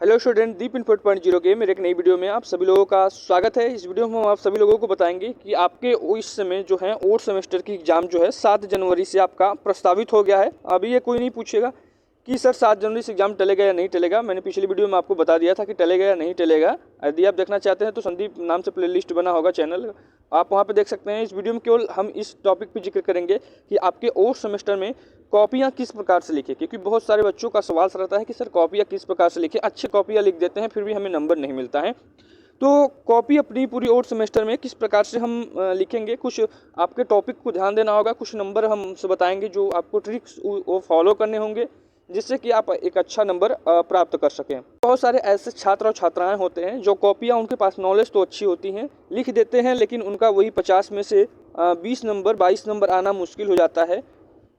Hello student, दीप इन 4.0 के मेरे एक नई वीडियो में आप सभी लोगों का स्वागत है। इस वीडियो में हम आप सभी लोगों को बताएंगे कि आपके इस समय जो है 8th सेमेस्टर की एग्जाम जो है 7 जनवरी से आपका प्रस्तावित हो गया है। अभी ये कोई नहीं पूछेगा कि सर 7 जनवरी से एग्जाम टलेगा या नहीं टलेगा। मैंने पिछली वीडियो में आपको बता दिया था कि टलेगा या नहीं टलेगा। यदि आप देखना चाहते हैं तो संदीप नाम से प्लेलिस्ट बना होगा चैनल, आप वहाँ पे देख सकते हैं। इस वीडियो में केवल हम इस टॉपिक पे जिक्र करेंगे कि आपके 8th सेमेस्टर में कॉपियाँ किस प्रकार से लिखें, क्योंकि बहुत सारे बच्चों का सवाल रहता है कि सर कॉपियाँ किस प्रकार से लिखें। अच्छी कॉपियाँ लिख देते हैं फिर भी हमें नंबर नहीं मिलता है। तो कॉपी अपनी पूरी 8th सेमेस्टर में किस प्रकार से हम लिखेंगे, कुछ आपके टॉपिक को ध्यान देना होगा, कुछ नंबर हमसे बताएंगे जो आपको ट्रिक्स वो फॉलो करने होंगे जिससे कि आप एक अच्छा नंबर प्राप्त कर सकें। बहुत सारे ऐसे छात्र और छात्राएं होते हैं जो कॉपियां, उनके पास नॉलेज तो अच्छी होती हैं, लिख देते हैं, लेकिन उनका वही 50 में से 20 नंबर 22 नंबर आना मुश्किल हो जाता है।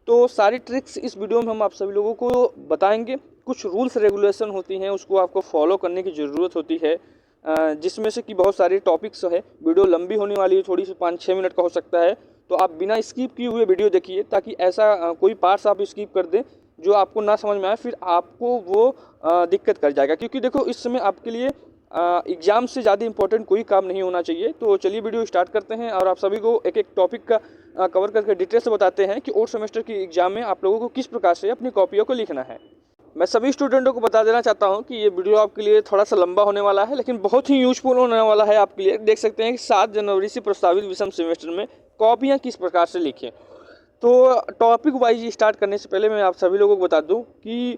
तो सारी ट्रिक्स इस वीडियो में हम आप सभी लोगों को बताएंगे। कुछ रूल्स रेगुलेशन होती हैं, उसको आपको फॉलो करने की ज़रूरत होती है, जिसमें से कि बहुत सारे टॉपिक्स है। वीडियो लंबी होने वाली है, थोड़ी सी 5-6 मिनट का हो सकता है, तो आप बिना स्किप किए हुए वीडियो देखिए, ताकि ऐसा कोई पार्ट्स आप स्किप कर दें जो आपको ना समझ में आए, फिर आपको वो दिक्कत कर जाएगा। क्योंकि देखो, इस समय आपके लिए एग्ज़ाम से ज़्यादा इंपॉर्टेंट कोई काम नहीं होना चाहिए। तो चलिए वीडियो स्टार्ट करते हैं और आप सभी को एक एक टॉपिक का कवर करके डिटेल से बताते हैं कि 8th सेमेस्टर की एग्ज़ाम में आप लोगों को किस प्रकार से अपनी कॉपियों को लिखना है। मैं सभी स्टूडेंटों को बता देना चाहता हूं कि ये वीडियो आपके लिए थोड़ा सा लंबा होने वाला है, लेकिन बहुत ही यूजफुल होने वाला है आपके लिए। देख सकते हैं कि 7 जनवरी से प्रस्तावित विषम सेमेस्टर में कॉपियाँ किस प्रकार से लिखें। तो टॉपिक वाइज स्टार्ट करने से पहले मैं आप सभी लोगों को बता दूं कि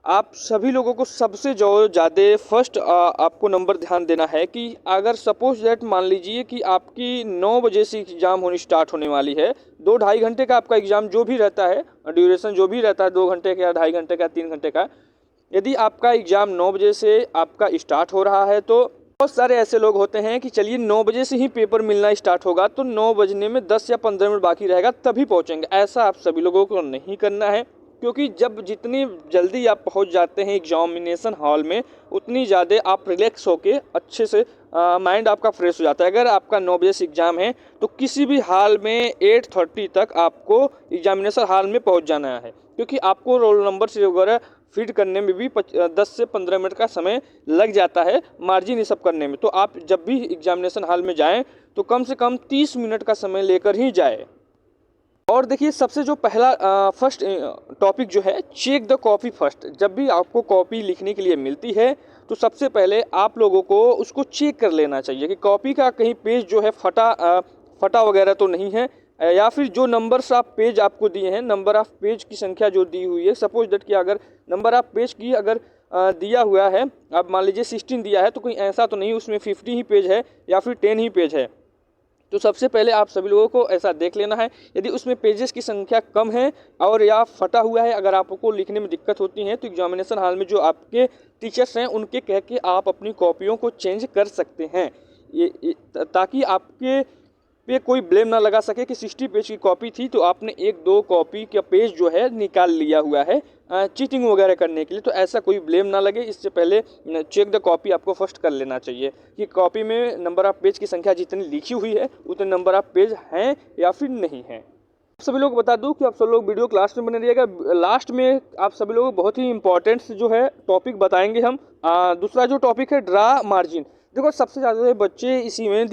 आप सभी लोगों को सबसे जो ज़्यादा फर्स्ट आपको नंबर ध्यान देना है कि अगर सपोज दैट मान लीजिए कि आपकी 9 बजे से एग्ज़ाम होनी स्टार्ट होने वाली है, 2-2.5 घंटे का आपका एग्ज़ाम जो भी रहता है, ड्यूरेशन जो भी रहता है, 2 घंटे का, 2.5 घंटे का, 3 घंटे का, यदि आपका एग्ज़ाम 9 बजे से आपका स्टार्ट हो रहा है तो बहुत सारे ऐसे लोग होते हैं कि चलिए 9 बजे से ही पेपर मिलना स्टार्ट होगा, तो 9 बजने में 10 या 15 मिनट बाकी रहेगा तभी पहुंचेंगे। ऐसा आप सभी लोगों को नहीं करना है, क्योंकि जब जितनी जल्दी आप पहुंच जाते हैं एग्जामिनेशन हॉल में, उतनी ज़्यादा आप रिलैक्स होके अच्छे से माइंड आपका फ्रेश हो जाता है। अगर आपका 9 बजे से एग्ज़ाम है तो किसी भी हाल में 8:30 तक आपको एग्जामिनेशन हॉल में पहुंच जाना है, क्योंकि आपको रोल नंबर से वगैरह फीड करने में भी 10 से 15 मिनट का समय लग जाता है, मार्जिन ये सब करने में। तो आप जब भी एग्जामिनेशन हॉल में जाएं तो कम से कम 30 मिनट का समय लेकर ही जाएं। और देखिए, सबसे जो पहला फर्स्ट टॉपिक जो है, चेक द कॉपी फर्स्ट। जब भी आपको कॉपी लिखने के लिए मिलती है तो सबसे पहले आप लोगों को उसको चेक कर लेना चाहिए कि कॉपी का कहीं पेज जो है फटा वगैरह तो नहीं है, या फिर जो नंबर्स आप पेज आपको दिए हैं, नंबर ऑफ पेज की संख्या जो दी हुई है, सपोज दैट कि अगर नंबर ऑफ पेज की अगर दिया हुआ है, अब मान लीजिए 16 दिया है, तो कोई ऐसा तो नहीं उसमें 50 ही पेज है या फिर 10 ही पेज है। तो सबसे पहले आप सभी लोगों को ऐसा देख लेना है। यदि उसमें पेजेस की संख्या कम है और या फटा हुआ है, अगर आपको लिखने में दिक्कत होती है, तो एग्जामिनेशन हॉल में जो आपके टीचर्स हैं उनके कह के आप अपनी कॉपियों को चेंज कर सकते हैं, ताकि आपके पे कोई ब्लेम ना लगा सके कि 60 पेज की कॉपी थी तो आपने 1-2 कॉपी का पेज जो है निकाल लिया हुआ है चीटिंग वगैरह करने के लिए। तो ऐसा कोई ब्लेम ना लगे, इससे पहले चेक द कॉपी आपको फर्स्ट कर लेना चाहिए कि कॉपी में नंबर ऑफ पेज की संख्या जितनी लिखी हुई है उतने नंबर ऑफ पेज हैं या फिर नहीं हैं। सभी लोग बता दूं कि आप सब लोग वीडियो क्लास में बने रहिएगा। लास्ट में आप सभी लोग बहुत ही इंपॉर्टेंट जो है टॉपिक बताएंगे हम। दूसरा जो टॉपिक है, ड्रा मार्जिन। देखो, सबसे ज़्यादा बच्चे इसी में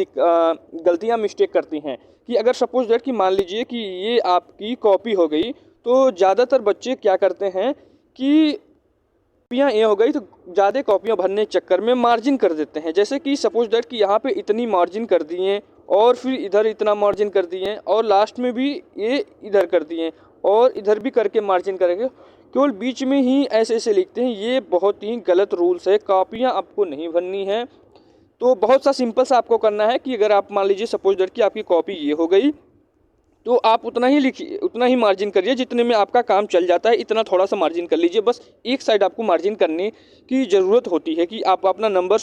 गलतियां मिस्टेक करती हैं कि अगर सपोज दैट कि मान लीजिए कि ये आपकी कॉपी हो गई, तो ज़्यादातर बच्चे क्या करते हैं कि कॉपियाँ ये हो गई तो ज़्यादा कॉपियाँ भरने के चक्कर में मार्जिन कर देते हैं। जैसे कि सपोज दैट कि यहाँ पे इतनी मार्जिन कर दिए और फिर इधर इतना मार्जिन कर दिए और लास्ट में भी ये इधर कर दिए और इधर भी करके मार्जिन करेंगे, केवल बीच में ही ऐसे ऐसे लिखते हैं। ये बहुत ही गलत रूल्स है, कॉपियाँ आपको नहीं भरनी है। तो बहुत सा सिंपल सा आपको करना है कि अगर आप मान लीजिए सपोज दैट कि आपकी कॉपी ये हो गई, तो आप उतना ही लिखिए, उतना ही मार्जिन करिए जितने में आपका काम चल जाता है, इतना थोड़ा सा मार्जिन कर लीजिए। बस एक साइड आपको मार्जिन करने की ज़रूरत होती है कि आप अपना नंबर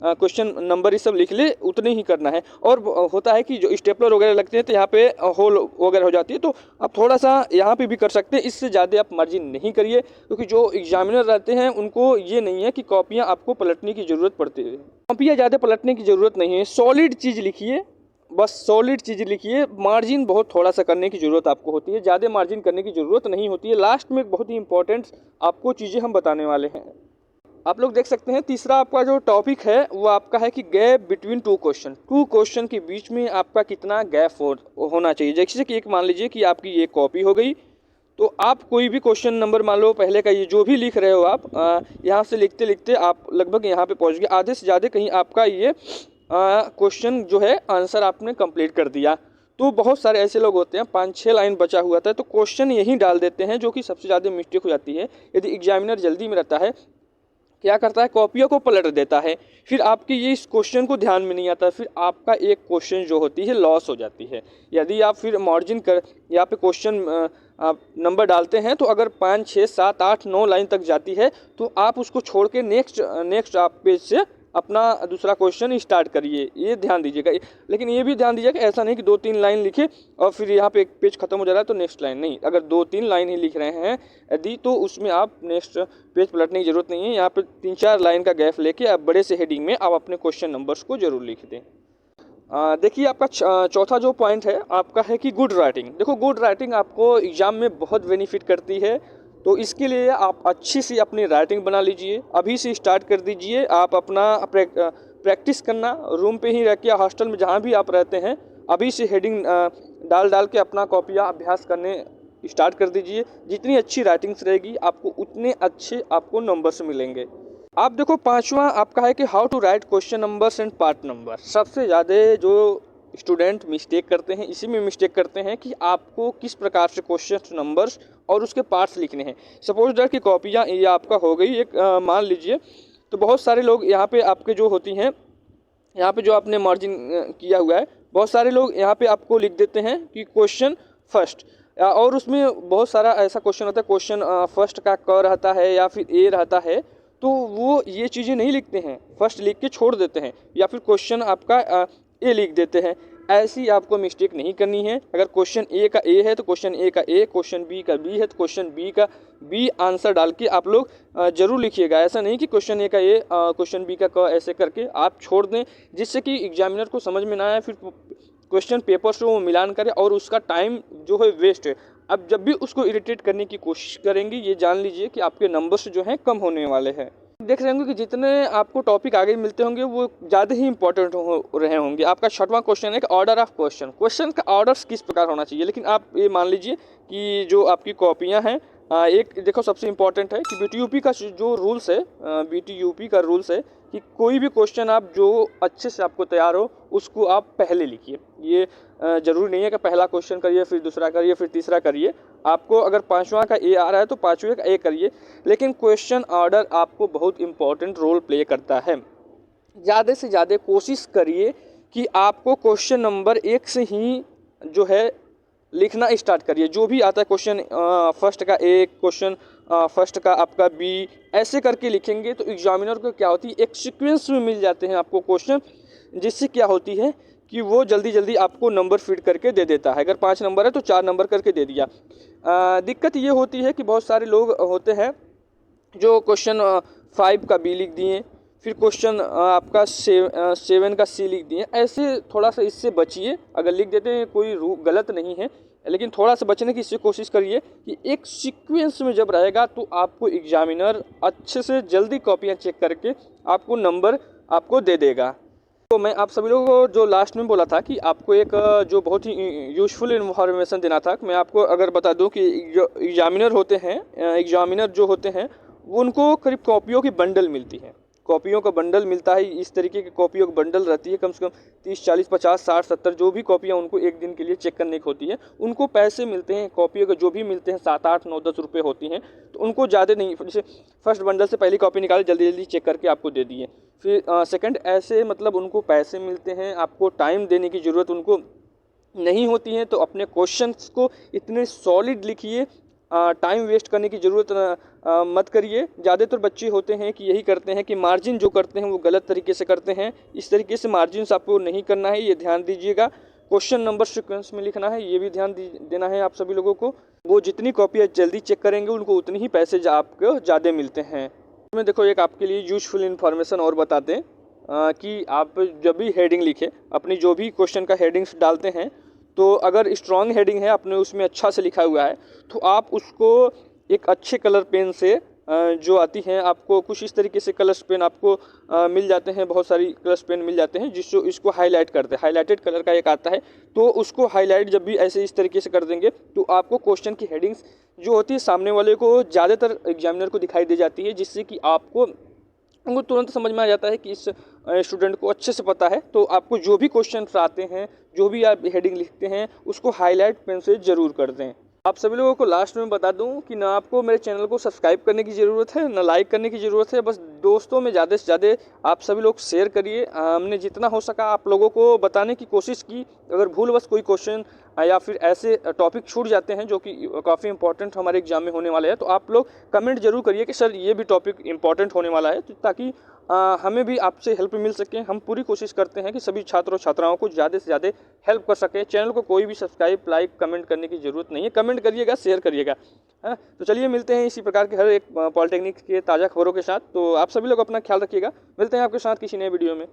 क्वेश्चन नंबर ये सब लिख ले, उतने ही करना है। और होता है कि जो स्टेपलर वगैरह लगते हैं तो यहाँ पे होल वगैरह हो जाती है, तो आप थोड़ा सा यहाँ पे भी कर सकते हैं। इससे ज़्यादा आप मार्जिन नहीं करिए, क्योंकि जो एग्जामिनर रहते हैं उनको ये नहीं है कि कॉपियाँ आपको पलटने की ज़रूरत पड़ती है। कॉपियाँ ज़्यादा पलटने की ज़रूरत नहीं है, सॉलिड चीज़ लिखिए, बस सॉलिड चीज़ लिखिए। मार्जिन बहुत थोड़ा सा करने की ज़रूरत आपको होती है, ज़्यादा मार्जिन करने की ज़रूरत नहीं होती है। लास्ट में बहुत ही इंपॉर्टेंट आपको चीज़ें हम बताने वाले हैं। आप लोग देख सकते हैं तीसरा आपका जो टॉपिक है वो आपका है कि गैप बिटवीन टू क्वेश्चन के बीच में आपका कितना गैप होना चाहिए। जैसे कि एक मान लीजिए कि आपकी ये कॉपी हो गई, तो आप कोई भी क्वेश्चन नंबर मान लो पहले का ये जो भी लिख रहे हो आप यहाँ से लिखते लिखते आप लगभग यहाँ पे पहुँच गए, आधे से ज़्यादा कहीं आपका ये क्वेश्चन जो है आंसर आपने कंप्लीट कर दिया। तो बहुत सारे ऐसे लोग होते हैं 5-6 लाइन बचा हुआ था तो क्वेश्चन यही डाल देते हैं, जो कि सबसे ज़्यादा मिस्टेक हो जाती है। यदि एग्जामिनर जल्दी में रहता है, क्या करता है, कॉपियों को पलट देता है, फिर आपके ये इस क्वेश्चन को ध्यान में नहीं आता, फिर आपका एक क्वेश्चन जो होती है लॉस हो जाती है। यदि आप फिर मार्जिन कर यहाँ पे क्वेश्चन आप नंबर डालते हैं तो अगर 5, 6, 7, 8, 9 लाइन तक जाती है तो आप उसको छोड़ के नेक्स्ट आप पेज से अपना दूसरा क्वेश्चन स्टार्ट करिए, ये ध्यान दीजिएगा। लेकिन ये भी ध्यान दीजिएगा ऐसा नहीं कि 2-3 लाइन लिखे और फिर यहाँ पे एक पेज खत्म हो जा रहा है तो नेक्स्ट लाइन नहीं। अगर 2-3 लाइन ही लिख रहे हैं यदि, तो उसमें आप नेक्स्ट पेज पलटने की ज़रूरत नहीं है। यहाँ पे 3-4 लाइन का गैप लेके आप बड़े से हेडिंग में आप अपने क्वेश्चन नंबर्स को जरूर लिख दें। देखिए आपका चौथा जो पॉइंट है आपका है कि गुड राइटिंग। देखो गुड राइटिंग आपको एग्ज़ाम में बहुत बेनिफिट करती है, तो इसके लिए आप अच्छी सी अपनी राइटिंग बना लीजिए, अभी से स्टार्ट कर दीजिए। आप अपना प्रैक्टिस करना रूम पे ही रह के, हॉस्टल में जहाँ भी आप रहते हैं, अभी से हेडिंग डाल के अपना कॉपियाँ अभ्यास करने स्टार्ट कर दीजिए। जितनी अच्छी राइटिंग्स रहेगी आपको उतने अच्छे आपको नंबर्स मिलेंगे। आप देखो पांचवा आपका है कि how to write question numbers and part number. सबसे ज़्यादा जो स्टूडेंट मिस्टेक करते हैं, इसी में मिस्टेक करते हैं कि आपको किस प्रकार से क्वेश्चन नंबर्स और उसके पार्ट्स लिखने हैं। सपोज दैट की कॉपियाँ ये आपका हो गई एक मान लीजिए, तो बहुत सारे लोग यहाँ पे आपके जो होती हैं, यहाँ पे जो आपने मार्जिन किया हुआ है, बहुत सारे लोग यहाँ पे आपको लिख देते हैं कि क्वेश्चन फर्स्ट, और उसमें बहुत सारा ऐसा क्वेश्चन होता है क्वेश्चन फर्स्ट का क रहता है या फिर ए रहता है, तो वो ये चीज़ें नहीं लिखते हैं, फर्स्ट लिख के छोड़ देते हैं या फिर क्वेश्चन आपका ए लिख देते हैं। ऐसी आपको मिस्टेक नहीं करनी है। अगर क्वेश्चन ए का ए है तो क्वेश्चन ए का ए, क्वेश्चन बी का बी है तो क्वेश्चन बी का बी आंसर डाल के आप लोग जरूर लिखिएगा। ऐसा नहीं कि क्वेश्चन ए का ए क्वेश्चन बी का क ऐसे करके आप छोड़ दें, जिससे कि एग्जामिनर को समझ में ना आए, फिर क्वेश्चन पेपर से वो मिलान करे और उसका टाइम जो है वेस्ट है। अब जब भी उसको इरिटेट करने की कोशिश करेंगे, ये जान लीजिए कि आपके नंबर्स जो हैं कम होने वाले हैं। देख रहे होंगे कि जितने आपको टॉपिक आगे मिलते होंगे वो ज़्यादा ही इंपॉर्टेंट हो रहे होंगे। आपका 6वां क्वेश्चन है कि ऑर्डर ऑफ क्वेश्चन का ऑर्डर्स किस प्रकार होना चाहिए। लेकिन आप ये मान लीजिए कि जो आपकी कॉपियाँ हैं, एक देखो सबसे इम्पॉर्टेंट है कि बीटीयूपी का जो रूल्स है, बीटीयूपी का रूल्स है कि कोई भी क्वेश्चन आप जो अच्छे से आपको तैयार हो उसको आप पहले लिखिए। ये ज़रूरी नहीं है कि पहला क्वेश्चन करिए फिर दूसरा करिए फिर तीसरा करिए। आपको अगर 5वां का ए आ रहा है तो 5वें का ए करिए, लेकिन क्वेश्चन ऑर्डर आपको बहुत इम्पोर्टेंट रोल प्ले करता है। ज़्यादा से ज़्यादा कोशिश करिए कि आपको क्वेश्चन नंबर 1 से ही जो है लिखना स्टार्ट करिए। जो भी आता है क्वेश्चन फर्स्ट का ए, क्वेश्चन फर्स्ट का आपका बी, ऐसे करके लिखेंगे तो एग्जामिनर को क्या होती है, एक सीक्वेंस में मिल जाते हैं आपको क्वेश्चन, जिससे क्या होती है कि वो जल्दी जल्दी आपको नंबर फिट करके दे देता है। अगर 5 नंबर है तो 4 नंबर करके दे दिया। दिक्कत ये होती है कि बहुत सारे लोग होते हैं जो क्वेश्चन 5 का बी लिख दिए, फिर क्वेश्चन आपका 7 का सी लिख दिए। ऐसे थोड़ा सा इससे बचिए। अगर लिख देते हैं कोई गलत नहीं है, लेकिन थोड़ा सा बचने की इससे कोशिश करिए कि एक सीक्वेंस में जब रहेगा तो आपको एग्जामिनर अच्छे से जल्दी कॉपियाँ चेक करके आपको नंबर आपको दे देगा। तो मैं आप सभी लोगों को जो लास्ट में बोला था कि आपको एक जो बहुत ही यूज़फुल इन्फॉर्मेशन देना था, मैं आपको अगर बता दूं कि जो एग्जामिनर होते हैं, एग्जामिनर जो होते हैं उनको करीब कॉपियों की बंडल मिलती है, कॉपियों का बंडल मिलता है। इस तरीके की कॉपियों की बंडल रहती है, कम से कम 30, 40, 50, 60, 70 जो भी कॉपियाँ उनको एक दिन के लिए चेक करने की होती है, उनको पैसे मिलते हैं। कॉपियों के जो भी मिलते हैं 7, 8, 9, 10 रुपये होती हैं, तो उनको ज़्यादा नहीं, जैसे फर्स्ट बंडल से पहली कॉपी निकाले जल्दी जल्दी चेक करके आपको दे दिए, फिर सेकंड, ऐसे मतलब उनको पैसे मिलते हैं। आपको टाइम देने की ज़रूरत उनको नहीं होती है। तो अपने क्वेश्चंस को इतने सॉलिड लिखिए, टाइम वेस्ट करने की ज़रूरत मत करिए। ज़्यादातर बच्चे होते हैं कि यही करते हैं कि मार्जिन जो करते हैं वो गलत तरीके से करते हैं। इस तरीके से मार्जिन आपको नहीं करना है, ये ध्यान दीजिएगा। क्वेश्चन नंबर सीक्वेंस में लिखना है, ये भी ध्यान देना है आप सभी लोगों को। वो जितनी कॉपियाँ जल्दी चेक करेंगे उनको उतनी ही पैसे आपको ज़्यादा मिलते हैं। मैं देखो एक आपके लिए यूजफुल इन्फॉर्मेशन और बता दें कि आप जब भी हेडिंग लिखें, अपनी जो भी क्वेश्चन का हेडिंग्स डालते हैं, तो अगर स्ट्रॉन्ग हेडिंग है, आपने उसमें अच्छा से लिखा हुआ है, तो आप उसको एक अच्छे कलर पेन से जो आती हैं आपको कुछ इस तरीके से कलर्स पेन आपको मिल जाते हैं, बहुत सारी कलर्स पेन मिल जाते हैं जिसको इसको हाईलाइट करते हैं। हाईलाइटेड कलर का एक आता है, तो उसको हाईलाइट जब भी ऐसे इस तरीके से कर देंगे तो आपको क्वेश्चन की हेडिंग्स जो होती है सामने वाले को ज़्यादातर एग्जामिनर को दिखाई दे जाती है, जिससे कि आपको उनको तुरंत समझ में आ जाता है कि इस स्टूडेंट को अच्छे से पता है। तो आपको जो भी क्वेश्चन आते हैं, जो भी आप हेडिंग लिखते हैं, उसको हाईलाइट पेन से ज़रूर कर दें। आप सभी लोगों को लास्ट में बता दूं कि ना आपको मेरे चैनल को सब्सक्राइब करने की ज़रूरत है, ना लाइक करने की ज़रूरत है। बस दोस्तों में ज़्यादा से ज़्यादा आप सभी लोग शेयर करिए। हमने जितना हो सका आप लोगों को बताने की कोशिश की। अगर भूलवश कोई क्वेश्चन या फिर ऐसे टॉपिक छूट जाते हैं जो कि काफ़ी इंपॉर्टेंट हमारे एग्जाम में होने वाले हैं, तो आप लोग कमेंट जरूर करिए कि सर ये भी टॉपिक इंपॉर्टेंट होने वाला है, तो ताकि हमें भी आपसे हेल्प मिल सके। हम पूरी कोशिश करते हैं कि सभी छात्रों छात्राओं को ज़्यादा से ज़्यादा हेल्प कर सके। चैनल को कोई भी सब्सक्राइब, लाइक, कमेंट करने की ज़रूरत नहीं है। कमेंट करिएगा, शेयर करिएगा। हाँ, तो चलिए मिलते हैं इसी प्रकार के हर एक पॉलिटेक्निक के ताज़ा खबरों के साथ। तो आप सभी लोग अपना ख्याल रखिएगा। मिलते हैं आपके साथ किसी नए वीडियो में।